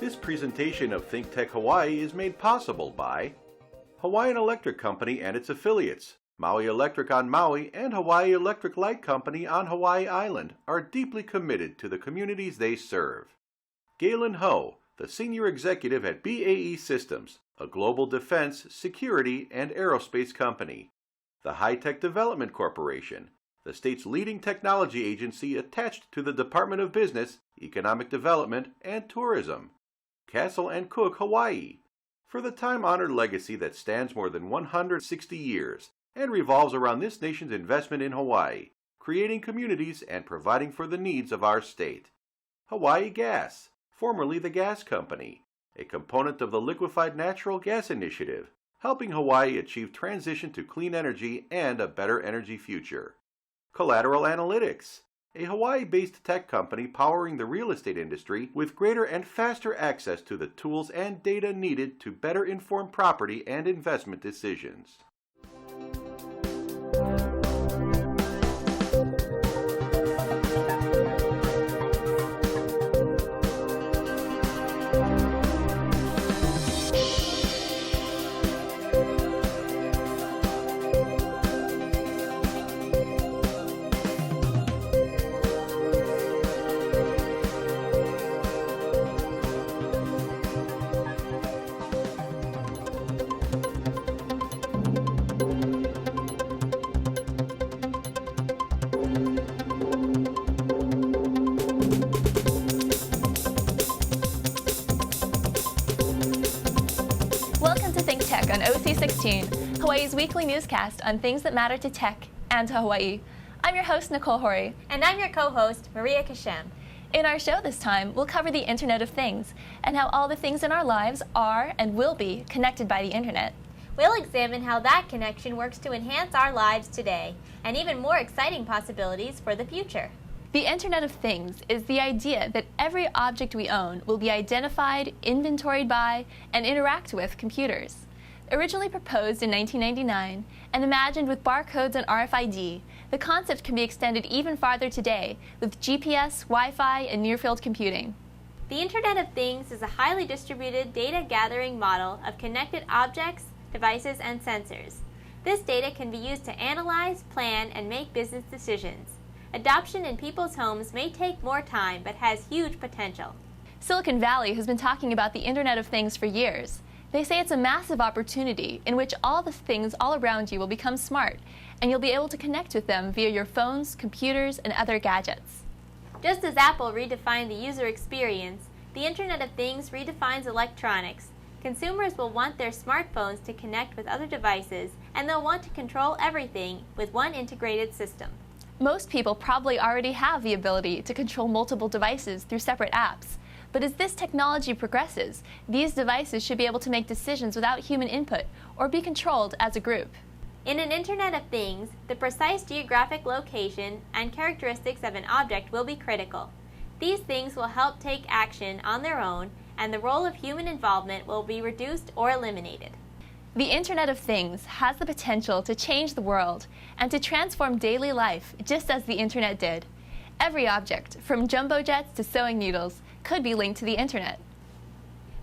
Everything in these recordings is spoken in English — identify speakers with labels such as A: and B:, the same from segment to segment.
A: This presentation of ThinkTech Hawaii is made possible by Hawaiian Electric Company and its affiliates. Maui Electric on Maui and Hawaii Electric Light Company on Hawaii Island are deeply committed to the communities they serve. Galen Ho, the Senior Executive at BAE Systems, a global defense, security, and aerospace company. The High-Tech Development Corporation, the state's leading technology agency attached to the Department of Business, Economic Development, and Tourism. Castle and Cook Hawaii, for the time-honored legacy that stands more than 160 years and revolves around this nation's investment in Hawaii, creating communities and providing for the needs of our state. Hawaii Gas, formerly the Gas Company, a component of the Liquefied Natural Gas Initiative, helping Hawaii achieve transition to clean energy and a better energy future. Collateral Analytics, a Hawaii-based tech company powering the real estate industry with greater and faster access to the tools and data needed to better inform property and investment decisions.
B: On OC16, Hawaii's weekly newscast on things that matter to tech and to Hawaii. I'm your host, Nicole Hori.
C: And I'm your co-host, Maria Kashem.
B: In our show this time, we'll cover the Internet of Things and how all the things in our lives are and will be connected by the Internet.
C: We'll examine how that connection works to enhance our lives today and even more exciting possibilities for the future.
B: The Internet of Things is the idea that every object we own will be identified, inventoried by, and interact with computers. Originally proposed in 1999 and imagined with barcodes and RFID, the concept can be extended even farther today with GPS, Wi-Fi, and near-field computing.
C: The Internet of Things is a highly distributed data-gathering model of connected objects, devices, and sensors. This data can be used to analyze, plan, and make business decisions. Adoption in people's homes may take more time, but has huge potential.
B: Silicon Valley has been talking about the Internet of Things for years. They say it's a massive opportunity in which all the things all around you will become smart, and you'll be able to connect with them via your phones, computers, and other gadgets.
C: Just as Apple redefined the user experience, the Internet of Things redefines electronics. Consumers will want their smartphones to connect with other devices, and they'll want to control everything with one integrated system.
B: Most people probably already have the ability to control multiple devices through separate apps. But as this technology progresses, these devices should be able to make decisions without human input or be controlled as a group.
C: In an Internet of Things, the precise geographic location and characteristics of an object will be critical. These things will help take action on their own, and the role of human involvement will be reduced or eliminated.
B: The Internet of Things has the potential to change the world and to transform daily life just as the Internet did. Every object, from jumbo jets to sewing needles, could be linked to the Internet.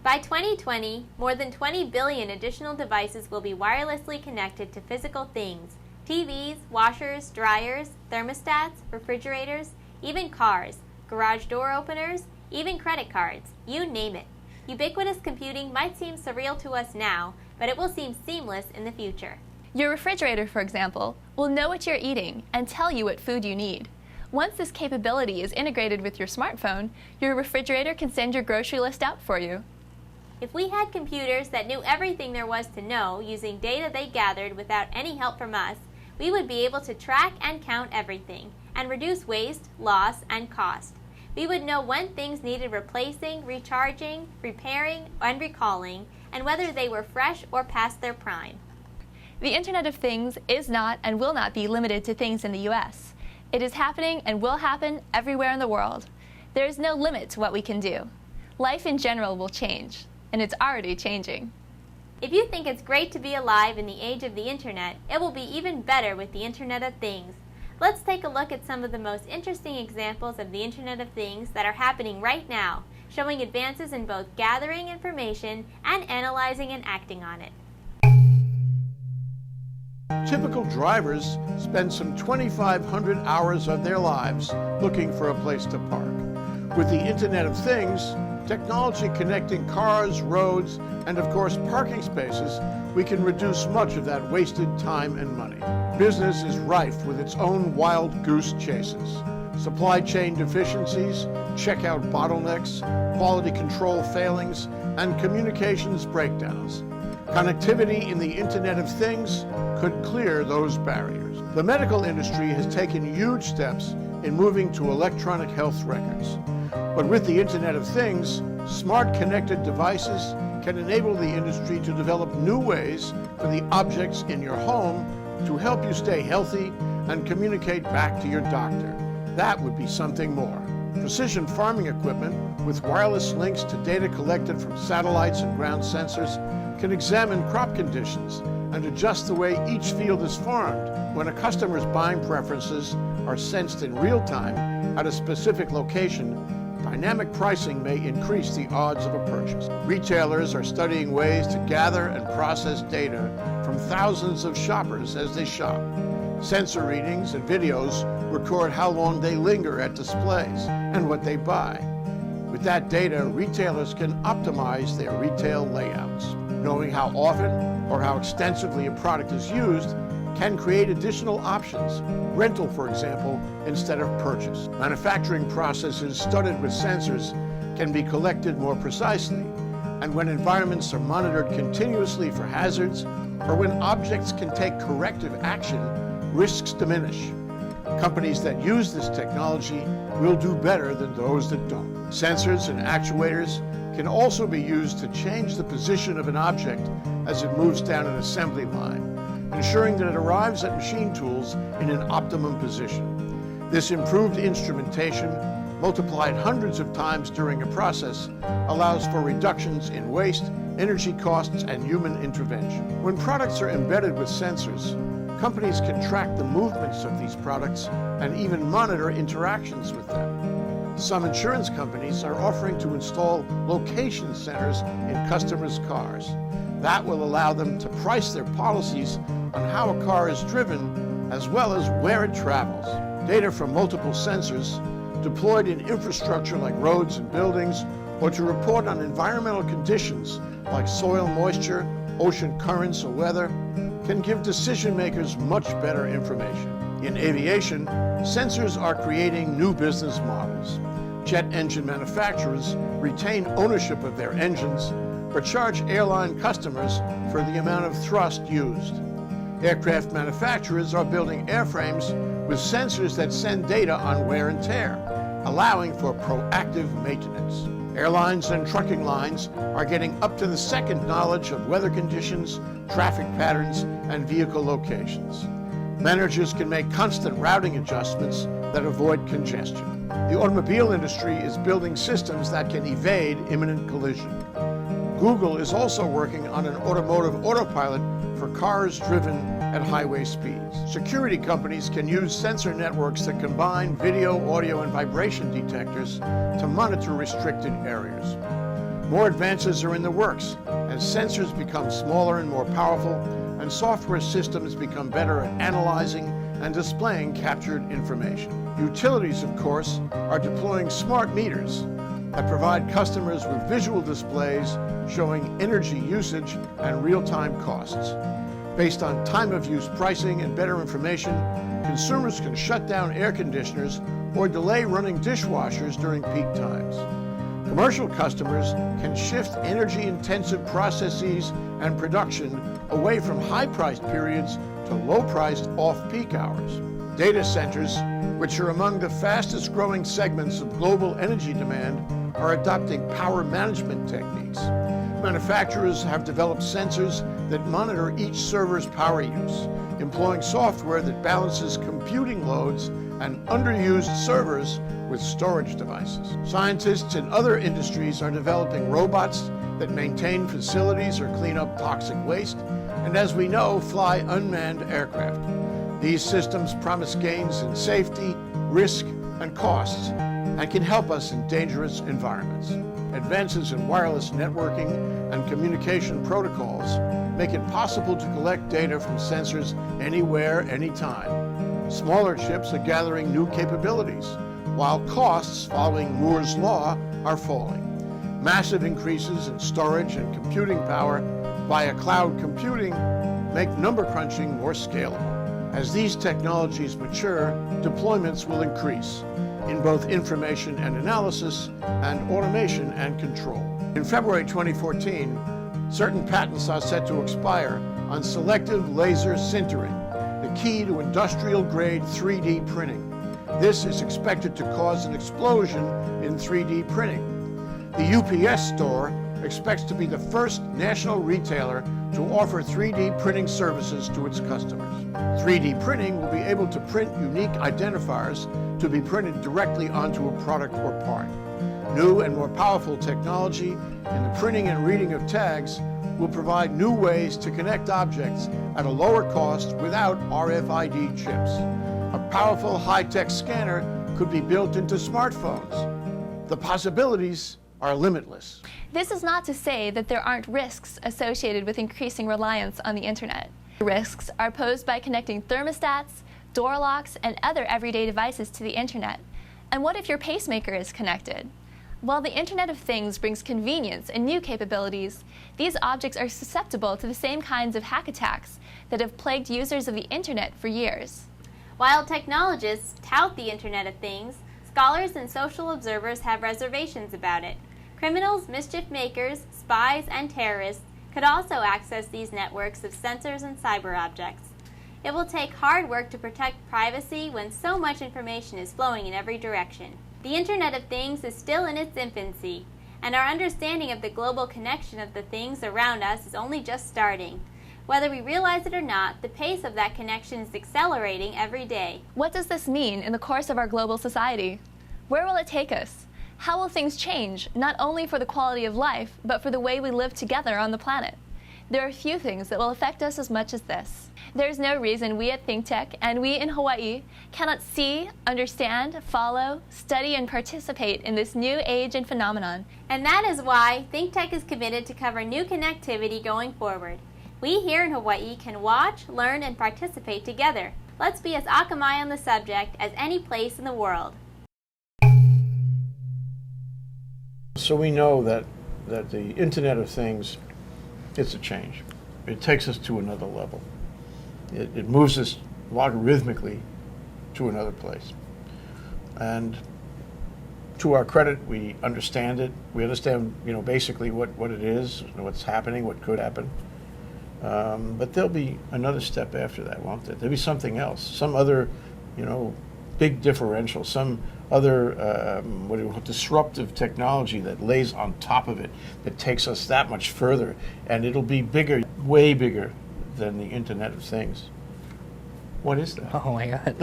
C: By 2020, more than 20 billion additional devices will be wirelessly connected to physical things: TVs, washers, dryers, thermostats, refrigerators, even cars, garage door openers, even credit cards, you name it. Ubiquitous computing might seem surreal to us now, but it will seem seamless in the future.
B: Your refrigerator, for example, will know what you're eating and tell you what food you need. Once this capability is integrated with your smartphone, your refrigerator can send your grocery list out for you.
C: If we had computers that knew everything there was to know using data they gathered without any help from us, we would be able to track and count everything and reduce waste, loss, and cost. We would know when things needed replacing, recharging, repairing, and recalling, and whether they were fresh or past their prime.
B: The Internet of Things is not and will not be limited to things in the U.S. It is happening and will happen everywhere in the world. There is no limit to what we can do. Life in general will change, and it's already changing.
C: If you think it's great to be alive in the age of the Internet, it will be even better with the Internet of Things. Let's take a look at some of the most interesting examples of the Internet of Things that are happening right now, showing advances in both gathering information and analyzing and acting on it.
D: Typical drivers spend some 2,500 hours of their lives looking for a place to park. With the Internet of Things, technology connecting cars, roads, and of course parking spaces, we can reduce much of that wasted time and money. Business is rife with its own wild goose chases. Supply chain deficiencies, checkout bottlenecks, quality control failings, and communications breakdowns. Connectivity in the Internet of Things could clear those barriers. The medical industry has taken huge steps in moving to electronic health records. But with the Internet of Things, smart connected devices can enable the industry to develop new ways for the objects in your home to help you stay healthy and communicate back to your doctor. That would be something more. Precision farming equipment with wireless links to data collected from satellites and ground sensors can examine crop conditions and adjust the way each field is farmed when a customer's buying preferences are sensed in real time at a specific location. Dynamic pricing may increase the odds of a purchase. Retailers are studying ways to gather and process data from thousands of shoppers as they shop. Sensor readings and videos record how long they linger at displays and what they buy. With that data, retailers can optimize their retail layouts. Knowing how often or how extensively a product is used can create additional options, rental for example, instead of purchase. Manufacturing processes studded with sensors can be collected more precisely, and when environments are monitored continuously for hazards, or when objects can take corrective action, risks diminish. Companies that use this technology will do better than those that don't. Sensors and actuators can also be used to change the position of an object as it moves down an assembly line, ensuring that it arrives at machine tools in an optimum position. This improved instrumentation, multiplied hundreds of times during a process, allows for reductions in waste, energy costs, and human intervention. When products are embedded with sensors, companies can track the movements of these products and even monitor interactions with them. Some insurance companies are offering to install location centers in customers' cars. That will allow them to price their policies on how a car is driven, as well as where it travels. Data from multiple sensors deployed in infrastructure like roads and buildings, or to report on environmental conditions like soil moisture, ocean currents, or weather, can give decision makers much better information. In aviation, sensors are creating new business models. Jet engine manufacturers retain ownership of their engines, but charge airline customers for the amount of thrust used. Aircraft manufacturers are building airframes with sensors that send data on wear and tear, allowing for proactive maintenance. Airlines and trucking lines are getting up-to-the-second knowledge of weather conditions, traffic patterns, and vehicle locations. Managers can make constant routing adjustments that avoid congestion. The automobile industry is building systems that can evade imminent collision. Google is also working on an automotive autopilot for cars driven at highway speeds. Security companies can use sensor networks that combine video, audio, and vibration detectors to monitor restricted areas. More advances are in the works as sensors become smaller and more powerful, and software systems become better at analyzing and displaying captured information. Utilities, of course, are deploying smart meters that provide customers with visual displays showing energy usage and real-time costs. Based on time-of-use pricing and better information, consumers can shut down air conditioners or delay running dishwashers during peak times. Commercial customers can shift energy-intensive processes and production away from high-priced periods to low-priced off-peak hours. Data centers, which are among the fastest-growing segments of global energy demand, are adopting power management techniques. Manufacturers have developed sensors that monitor each server's power use, employing software that balances computing loads and underused servers with storage devices. Scientists in other industries are developing robots that maintain facilities or clean up toxic waste, and as we know, fly unmanned aircraft. These systems promise gains in safety, risk, and costs, and can help us in dangerous environments. Advances in wireless networking and communication protocols make it possible to collect data from sensors anywhere, anytime. Smaller chips are gathering new capabilities, while costs following Moore's law are falling. Massive increases in storage and computing power via cloud computing make number crunching more scalable. As these technologies mature, deployments will increase in both information and analysis and automation and control. In February 2014, certain patents are set to expire on selective laser sintering, the key to industrial-grade 3D printing. This is expected to cause an explosion in 3D printing. The UPS Store expects to be the first national retailer to offer 3D printing services to its customers. 3D printing will be able to print unique identifiers to be printed directly onto a product or part. New and more powerful technology in the printing and reading of tags will provide new ways to connect objects at a lower cost without RFID chips. A powerful high-tech scanner could be built into smartphones. The possibilities are limitless.
B: This is not to say that there aren't risks associated with increasing reliance on the internet. The risks are posed by connecting thermostats, door locks, and other everyday devices to the internet. And what if your pacemaker is connected? While the Internet of Things brings convenience and new capabilities, these objects are susceptible to the same kinds of hack attacks that have plagued users of the internet for years.
C: While technologists tout the Internet of Things, scholars and social observers have reservations about it. Criminals, mischief makers, spies, and terrorists could also access these networks of sensors and cyber objects. It will take hard work to protect privacy when so much information is flowing in every direction. The Internet of Things is still in its infancy, and our understanding of the global connection of the things around us is only just starting. Whether we realize it or not, the pace of that connection is accelerating every day.
B: What does this mean in the course of our global society? Where will it take us? How will things change, not only for the quality of life, but for the way we live together on the planet? There are few things that will affect us as much as this. There's no reason we at ThinkTech and we in Hawaii cannot see, understand, follow, study, and participate in this new age and phenomenon.
C: And that is why ThinkTech is committed to cover new connectivity going forward. We here in Hawaii can watch, learn, and participate together. Let's be as akamai on the subject as any place in the world.
D: So we know that the Internet of Things, it's a change. It takes us to another level. It moves us logarithmically to another place. And to our credit, we understand it. We understand, basically what it is, what's happening, what could happen. But there'll be another step after that, won't there? There'll be something else, some other, big differential, some other disruptive technology that lays on top of it, that takes us that much further, and it'll be bigger, way bigger than the Internet of Things. What is that?
E: Oh my God.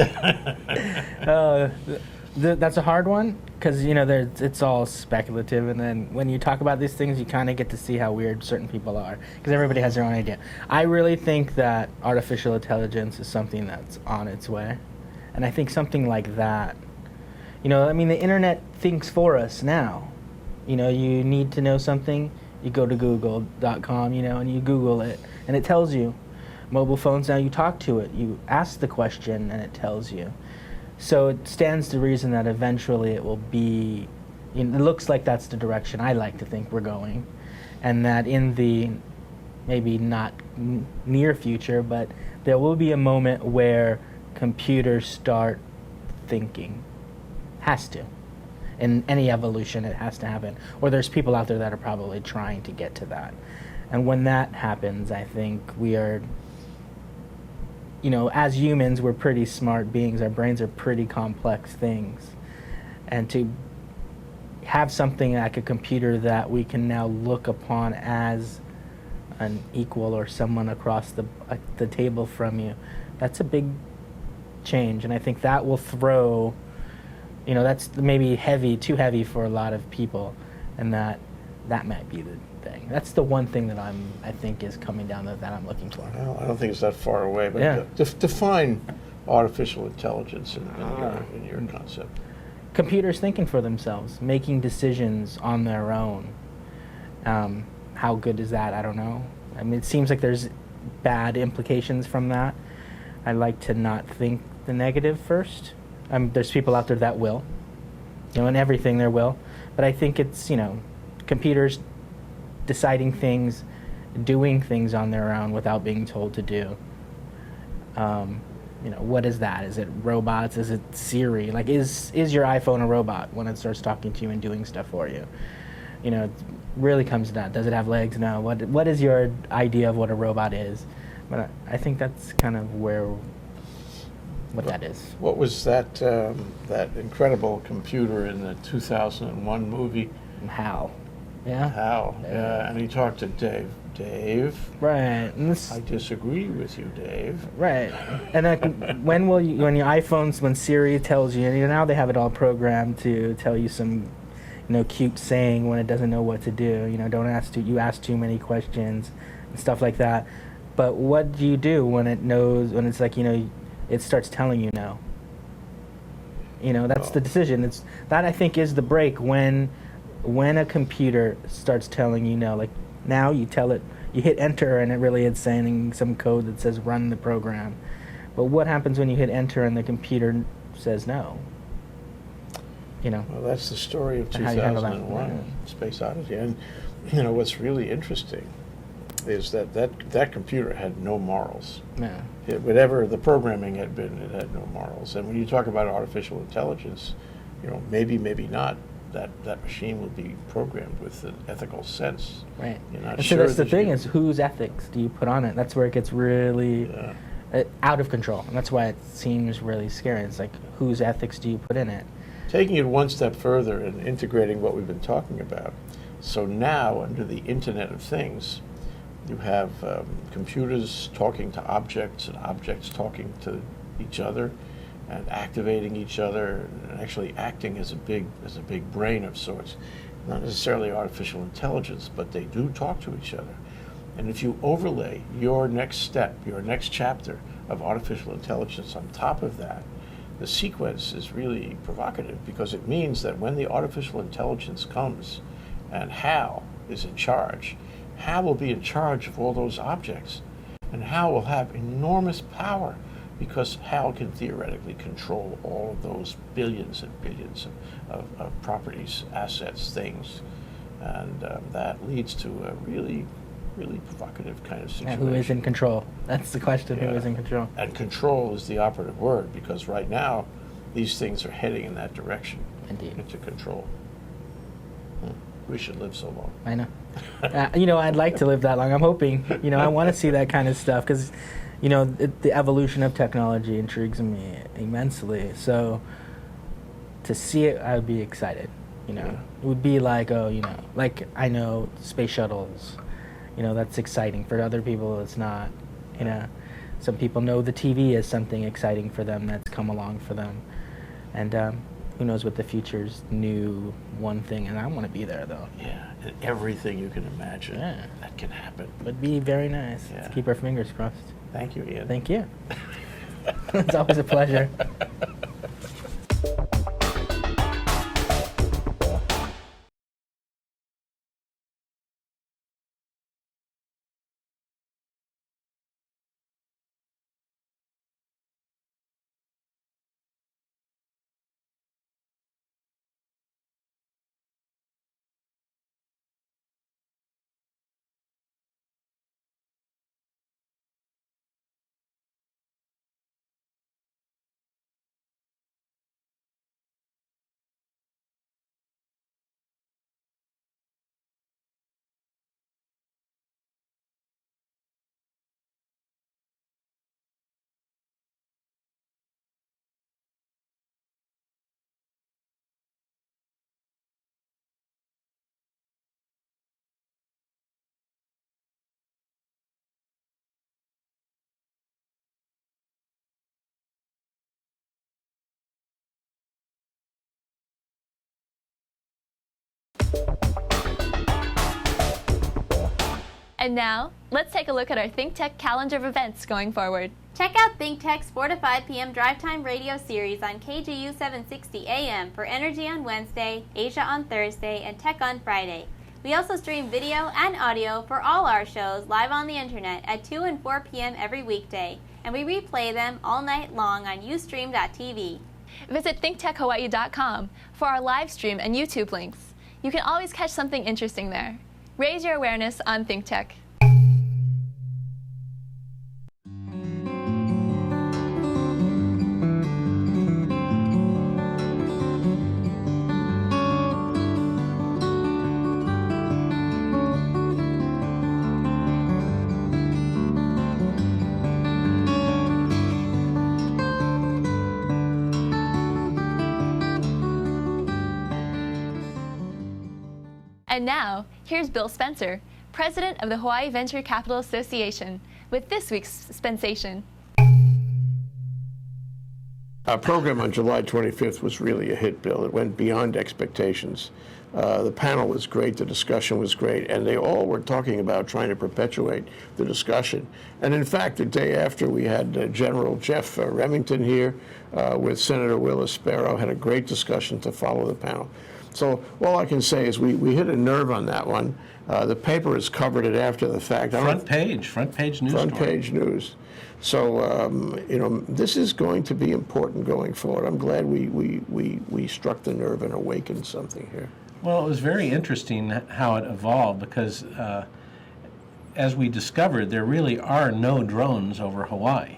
E: That's a hard one, because it's all speculative, and then when you talk about these things, you kind of get to see how weird certain people are, because everybody has their own idea. I really think that artificial intelligence is something that's on its way, and I think something like that, the internet thinks for us now. You need to know something, you go to google.com, and you Google it, and it tells you. Mobile phones, now you talk to it, you ask the question, and it tells you. So it stands to reason that eventually it will be, it looks like that's the direction I like to think we're going, and that in the maybe not near future, but there will be a moment where computers start thinking. Has to. In any evolution, it has to happen. Or there's people out there that are probably trying to get to that. And when that happens, I think we are, as humans, we're pretty smart beings. Our brains are pretty complex things. And to have something like a computer that we can now look upon as an equal or someone across the table from you, that's a big change. And I think that will throw, that's maybe too heavy for a lot of people, and that might be the thing. That's the one thing that I think is coming down that I'm looking for.
D: Well, I don't think it's that far away, but
E: yeah.
D: Define artificial intelligence in your concept.
E: computers thinking for themselves, making decisions on their own. How good is that? I don't know. I mean, it seems like there's bad implications from that. I like to not think the negative first. There's people out there that will, in everything there will. But I think it's, computers deciding things, doing things on their own without being told to do. What is that? Is it robots? Is it Siri? Like, is your iPhone a robot when it starts talking to you and doing stuff for you? It really comes to that. Does it have legs? No. What is your idea of what a robot is? But I think that's kind of what that is.
D: What was that that incredible computer in the 2001 movie?
E: HAL. Yeah.
D: HAL. Yeah. And he talked to Dave. Dave.
E: Right.
D: I disagree with you, Dave.
E: Right. And when your iPhones, when Siri tells you, now they have it all programmed to tell you some, cute saying when it doesn't know what to do. You ask too many questions and stuff like that. But what do you do when it knows, when it's like, it starts telling you no? That's the decision. That I think is the break when a computer starts telling you no. Like, now you tell it, you hit enter and it really is saying some code that says run the program. But what happens when you hit enter and the computer says no?
D: Well, that's the story of 2001, Space Odyssey. And what's really interesting is that computer had no morals.
E: Yeah.
D: Whatever the programming had been, it had no morals. And when you talk about artificial intelligence, maybe not, that machine will be programmed with an ethical sense.
E: Right.
D: You're not
E: and
D: sure
E: so that's the thing is, whose ethics do you put on it? That's where it gets really out of control. And that's why it seems really scary. It's like, whose ethics do you put in it?
D: Taking it one step further and integrating what we've been talking about. So now, under the Internet of Things, you have computers talking to objects and objects talking to each other and activating each other and actually acting as a big brain of sorts. Not necessarily artificial intelligence, but they do talk to each other. And if you overlay your next step, your next chapter of artificial intelligence on top of that, the sequence is really provocative, because it means that when the artificial intelligence comes and HAL is in charge, HAL will be in charge of all those objects, and HAL will have enormous power, because HAL can theoretically control all of those billions and billions of properties, assets, things, and that leads to a really provocative kind of situation.
E: Who is in control? That's the question.
D: Yeah.
E: Who is in control?
D: And control is the operative word, because right now these things are heading in that direction.
E: Indeed.
D: Into control. We should live so long.
E: I know. I'd like to live that long. I'm hoping. I want to see that kind of stuff, because, the evolution of technology intrigues me immensely. So to see it, I would be excited. It would be like, like I know space shuttles. That's exciting. For other people, it's not. Some people know the TV is something exciting for them that's come along for them. And who knows what the future's new one thing. And I want to be there, though.
D: Yeah, and everything you can imagine that can happen.
E: Would be very nice.
D: Yeah.
E: Let's keep our fingers crossed.
D: Thank you, Ian.
E: Thank you. It's always a pleasure.
B: And now, let's take a look at our ThinkTech calendar of events going forward.
C: Check out ThinkTech's 4 to 5 p.m. drive time radio series on KGU 760 AM for Energy on Wednesday, Asia on Thursday, and Tech on Friday. We also stream video and audio for all our shows live on the internet at 2 and 4 p.m. every weekday, and we replay them all night long on Ustream.tv.
B: Visit ThinkTechHawaii.com for our live stream and YouTube links. You can always catch something interesting there. Raise your awareness on ThinkTech. And now, here's Bill Spencer, President of the Hawaii Venture Capital Association, with this week's Spensation.
D: Our program on July 25th was really a hit, Bill. It went beyond expectations. The panel was great, the discussion was great, and they all were talking about trying to perpetuate the discussion. And in fact, the day after, we had General Jeff Remington here with Senator Willis Sparrow, had a great discussion to follow the panel. So all I can say is we hit a nerve on that one. The paper has covered it after the fact.
F: Front page news.
D: Front page news. So this is going to be important going forward. I'm glad we struck the nerve and awakened something here.
F: Well, it was very interesting how it evolved because, as we discovered, there really are no drones over Hawaii.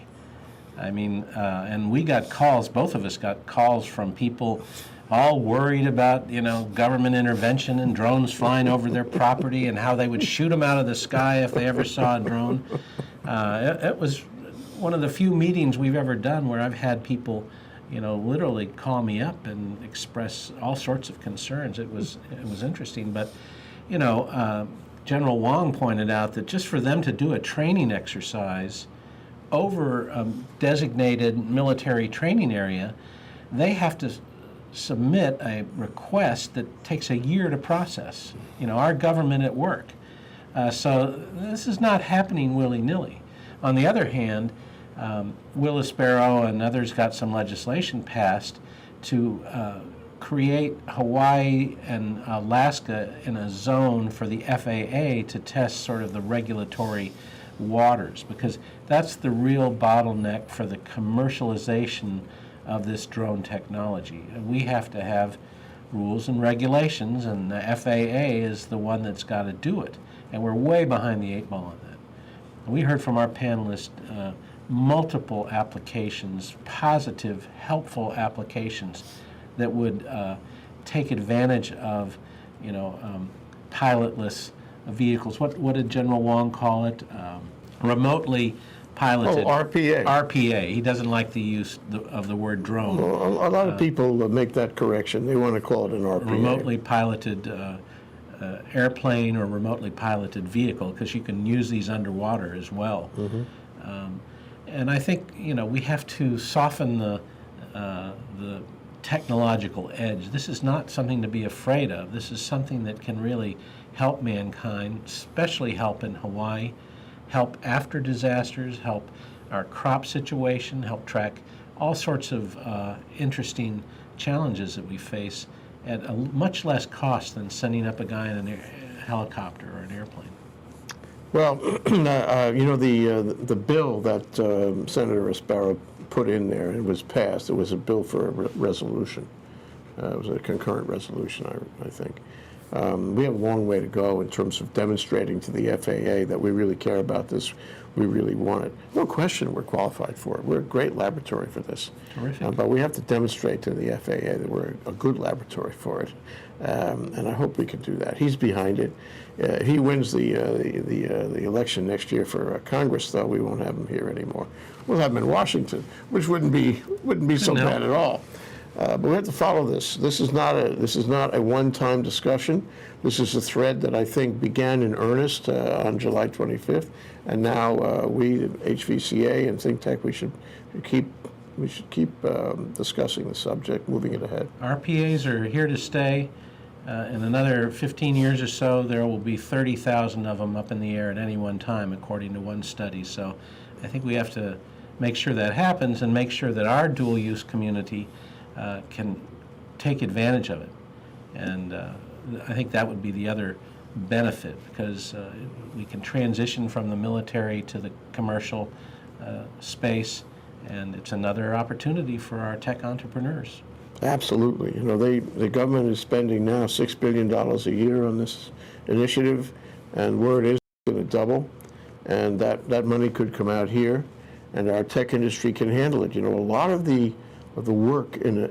F: I mean, and we got calls. Both of us got calls from people all worried about, government intervention and drones flying over their property and how they would shoot them out of the sky if they ever saw a drone. It was one of the few meetings we've ever done where I've had people, literally call me up and express all sorts of concerns. It was interesting, but, General Wong pointed out that just for them to do a training exercise over a designated military training area, they have to submit a request that takes a year to process. Our government at work. So this is not happening willy-nilly. On the other hand, Willis Sparrow and others got some legislation passed to create Hawaii and Alaska in a zone for the FAA to test sort of the regulatory waters, because that's the real bottleneck for the commercialization of this drone technology. We have to have rules and regulations, and the FAA is the one that's got to do it. And we're way behind the 8 ball on that. And we heard from our panelists multiple applications, positive, helpful applications that would take advantage of, pilotless vehicles. What did General Wong call it? Remotely piloted.
D: Oh, RPA.
F: RPA. He doesn't like the use of the word drone.
D: Well, a lot of people make that correction. They want to call it an RPA.
F: Remotely piloted airplane or remotely piloted vehicle, because you can use these underwater as well.
D: Mm-hmm.
F: And I think we have to soften the technological edge. This is not something to be afraid of. This is something that can really help mankind, especially help in Hawaii, help after disasters, help our crop situation, help track all sorts of interesting challenges that we face at a much less cost than sending up a guy in a helicopter or an airplane.
D: Well, the bill that Senator Sparrow put in there, it was passed. It was a bill for a resolution. It was a concurrent resolution, I think. We have a long way to go in terms of demonstrating to the FAA that we really care about this. We really want it. No question we're qualified for it. We're a great laboratory for this.
F: Terrific.
D: But we have to demonstrate to the FAA that we're a good laboratory for it. And I hope we can do that. He's behind it. He wins the election next year for Congress, though. We won't have him here anymore. We'll have him in Washington, which wouldn't be so bad at all. But we have to follow this. This is not a one-time discussion. This is a thread that I think began in earnest on July 25th, and now we, HVCA and ThinkTech, we should keep discussing the subject, moving it ahead.
F: RPAs are here to stay. In another 15 years or so, there will be 30,000 of them up in the air at any one time, according to one study. So I think we have to make sure that happens and make sure that our dual-use community can take advantage of it. And I think that would be the other benefit, because we can transition from the military to the commercial space, and it's another opportunity for our tech entrepreneurs.
D: Absolutely. You know, the government is spending now $6 billion a year on this initiative, and word is it's going to double, and that money could come out here, and our tech industry can handle it. You know, a lot of the work in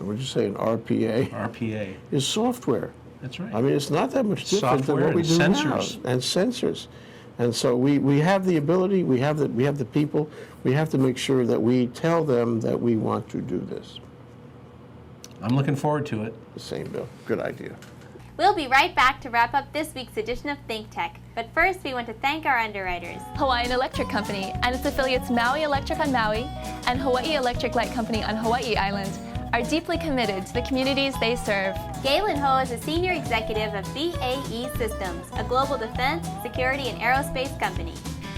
D: what'd you say, an RPA?
F: RPA.
D: Is software.
F: That's right.
D: I mean, it's not that much different than what we do
F: sensors.
D: now. And sensors. And so we have the ability, we have the people, we have to make sure that we tell them that we want to do this.
F: I'm looking forward to it.
D: The same, Bill. Good idea.
C: We'll be right back to wrap up this week's edition of ThinkTech. But first, we want to thank our underwriters.
B: Hawaiian Electric Company and its affiliates Maui Electric on Maui and Hawaii Electric Light Company on Hawaii Island are deeply committed to the communities they serve.
C: Galen Ho is a senior executive of BAE Systems, a global defense, security, and aerospace company.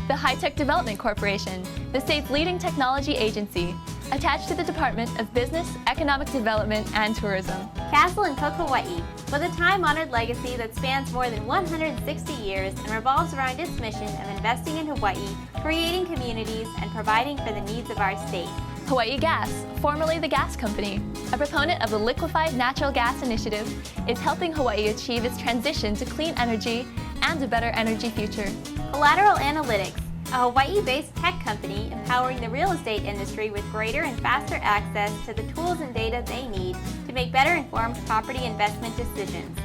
B: The High Tech Development Corporation, the state's leading technology agency, attached to the Department of Business, Economic Development, and Tourism.
C: Castle and Cook Hawaii, with a time-honored legacy that spans more than 160 years and revolves around its mission of investing in Hawaii, creating communities, and providing for the needs of our state.
B: Hawaii Gas, formerly the Gas Company, a proponent of the Liquefied Natural Gas Initiative, is helping Hawaii achieve its transition to clean energy and a better energy future.
C: Collateral Analytics, a Hawaii-based tech company empowering the real estate industry with greater and faster access to the tools and data they need to make better informed property investment decisions.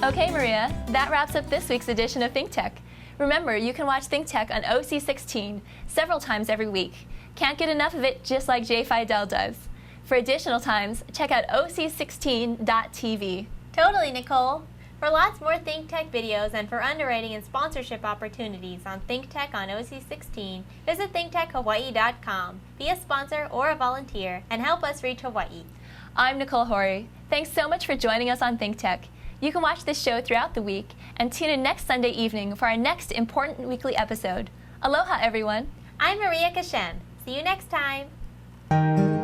B: Okay, Maria, that wraps up this week's edition of ThinkTech. Remember, you can watch ThinkTech on OC16 several times every week. Can't get enough of it, just like Jay Fidel does. For additional times, check out OC16.tv.
C: Totally, Nicole. For lots more ThinkTech videos and for underwriting and sponsorship opportunities on ThinkTech on OC16, visit thinktechhawaii.com. Be a sponsor or a volunteer and help us reach Hawaii.
B: I'm Nicole Hori. Thanks so much for joining us on ThinkTech. You can watch this show throughout the week and tune in next Sunday evening for our next important weekly episode. Aloha, everyone.
C: I'm Maria Kashem. See you next time.